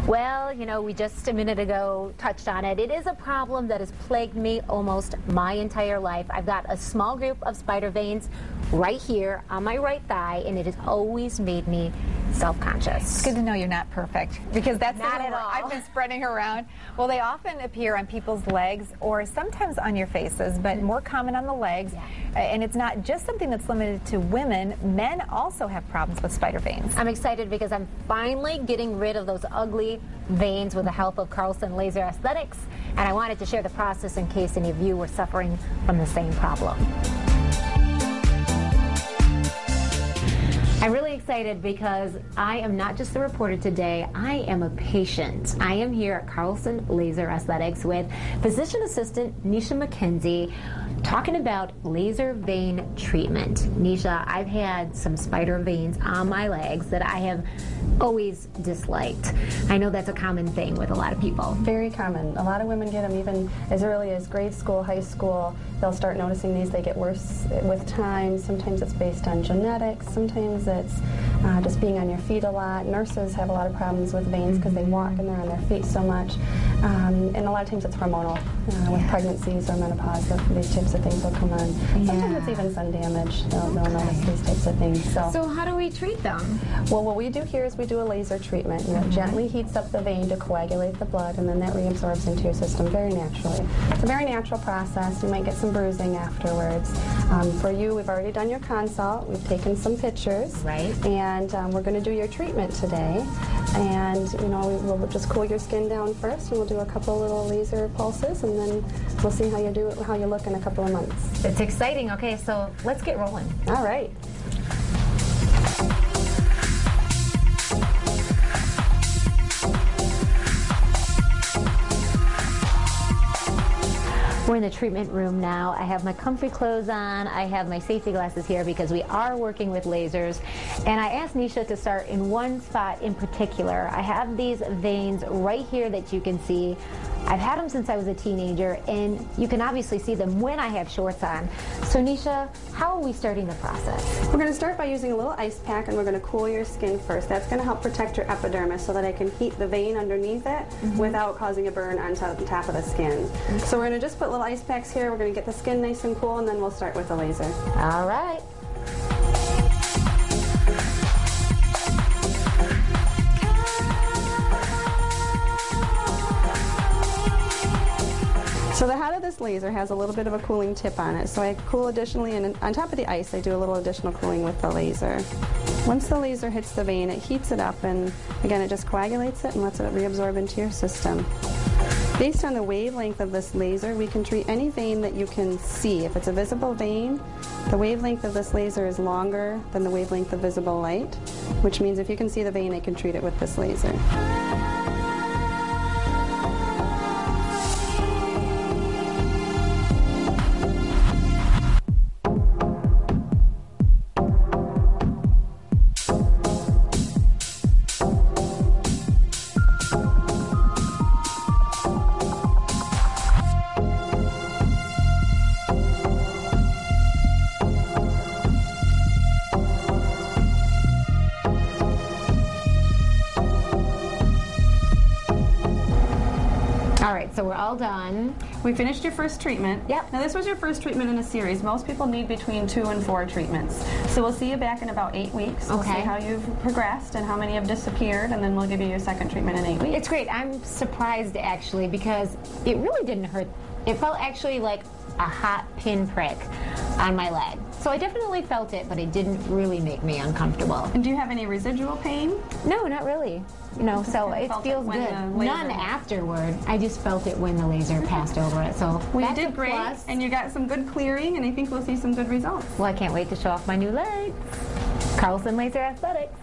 Well, you know, we just a minute ago touched on it. It is a problem that has plagued me almost my entire life. I've got a small group of spider veins right here on my right thigh, and it has always made me self-conscious. It's good to know you're not perfect, because that's not the at all. I've been spreading around. Well, they often appear on people's legs or sometimes on your faces, but more common on the legs. Yeah. And it's not just something that's limited to women. Men also have problems with spider veins. I'm excited because I'm finally getting rid of those ugly veins with the help of Carlson Laser Aesthetics, and I wanted to share the process in case any of you were suffering from the same problem. I'm really excited because I am not just a reporter today, I am a patient. I am here at Carlson Laser Aesthetics with physician assistant Nisha McKenzie talking about laser vein treatment. Nisha, I've had some spider veins on my legs that I have always disliked. I know that's a common thing with a lot of people. Very common. A lot of women get them even as early as grade school, high school. They'll start noticing these. They get worse with time. Sometimes it's based on genetics. Sometimes it's just being on your feet a lot. Nurses have a lot of problems with veins because they walk and they're on their feet so much. And a lot of times it's hormonal with pregnancies or menopause. These types of things will come on. Sometimes it's even sun damage. They'll notice these types of things. So how do we treat them? Well, what we do here is we do a laser treatment. And it gently heats up the vein to coagulate the blood, and then that reabsorbs into your system very naturally. It's a very natural process. You might get some bruising afterwards. For you, we've already done your consult. We've taken some pictures. Right. And we're going to do your treatment today. And, you know, we'll just cool your skin down first, and we'll do a couple little laser pulses, and then we'll see how you look in a couple of months. It's exciting. Okay, so let's get rolling. All right. We're in the treatment room now. I have my comfy clothes on. I have my safety glasses here because we are working with lasers. And I asked Nisha to start in one spot in particular. I have these veins right here that you can see. I've had them since I was a teenager, and you can obviously see them when I have shorts on. So Nisha, how are we starting the process? We're going to start by using a little ice pack, and we're going to cool your skin first. That's going to help protect your epidermis so that I can heat the vein underneath it without causing a burn on top of the skin. So we're going to just put little ice packs here. We're going to get the skin nice and cool, and then we'll start with the laser. All right. So the head of this laser has a little bit of a cooling tip on it. So I cool additionally, and on top of the ice, I do a little additional cooling with the laser. Once the laser hits the vein, it heats it up, and again, it just coagulates it and lets it reabsorb into your system. Based on the wavelength of this laser, we can treat any vein that you can see. If it's a visible vein, the wavelength of this laser is longer than the wavelength of visible light, which means if you can see the vein, I can treat it with this laser. All right, so we're all done. We finished your first treatment. Yep. Now this was your first treatment in a series. Most people need between 2 and 4 treatments. So we'll see you back in about 8 weeks. We'll see how you've progressed and how many have disappeared, and then we'll give you your second treatment in 8 weeks. It's great. I'm surprised actually because it really didn't hurt. It felt actually like a hot pinprick on my leg. So I definitely felt it, but it didn't really make me uncomfortable. And do you have any residual pain? No, not really. You know, so it feels good. None afterward. I just felt it when the laser passed over it. So well, you that's did a great, plus. and you got some good clearing, and I think we'll see some good results. Well, I can't wait to show off my new legs. Carlson Laser Aesthetics.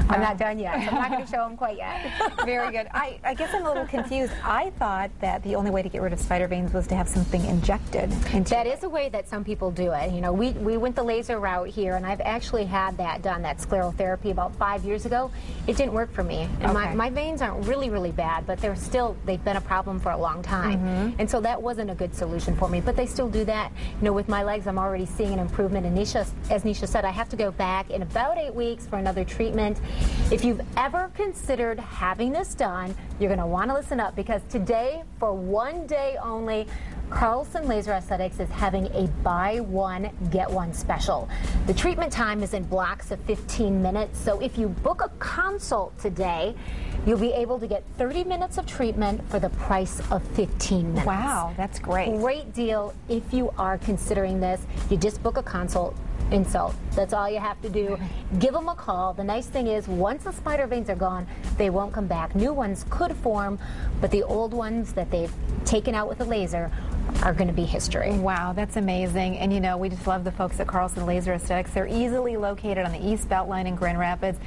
I'm not done yet, so I'm not going to show them quite yet. Very good. I guess I'm a little confused. I thought that the only way to get rid of spider veins was to have something injected into That is a way that some people do it. You know, we went the laser route here, and I've actually had that done, that sclerotherapy, about 5 years ago. It didn't work for me. And my veins aren't really, really bad, but they've been a problem for a long time. And so that wasn't a good solution for me, but they still do that. You know, with my legs, I'm already seeing an improvement. And as Nisha said, I have to go back in about 8 weeks for another treatment. If you've ever considered having this done, you're going to want to listen up, because today, for one day only, Carlson Laser Aesthetics is having a buy one, get one special. The treatment time is in blocks of 15 minutes, so if you book a consult today, you'll be able to get 30 minutes of treatment for the price of 15 minutes. Wow, that's great. Great deal if you are considering this. You just book a consult. That's all you have to do. Give them a call. The nice thing is, once the spider veins are gone, they won't come back. New ones could form, but the old ones that they've taken out with the laser are going to be history. Wow, that's amazing. And you know, we just love the folks at Carlson Laser Aesthetics. They're easily located on the East Beltline in Grand Rapids.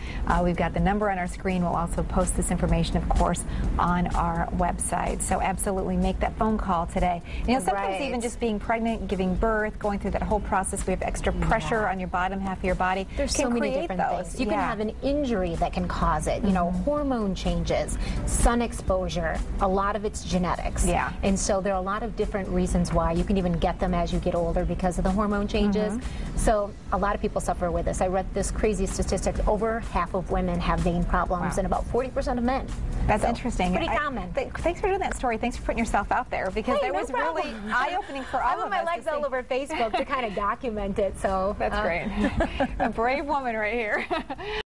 We've got the number on our screen. We'll also post this information, of course, on our website. So absolutely make that phone call today. You know, sometimes even just being pregnant, giving birth, going through that whole process, we have extra pressure on your bottom half of your body. There's so many different things. You can have an injury that can cause it. You know, hormone changes, sun exposure. A lot of it's genetics. Yeah. And so there are a lot of different reasons why. You can even get them as you get older because of the hormone changes. So a lot of people suffer with this. I read this crazy statistic: over half of women have vein problems, and about 40% of men. That's interesting. Pretty common. Thanks for doing that story. Thanks for putting yourself out there, because that was really eye-opening for all of us. I put my legs all over Facebook to kind of document it. So that's great. A brave woman right here.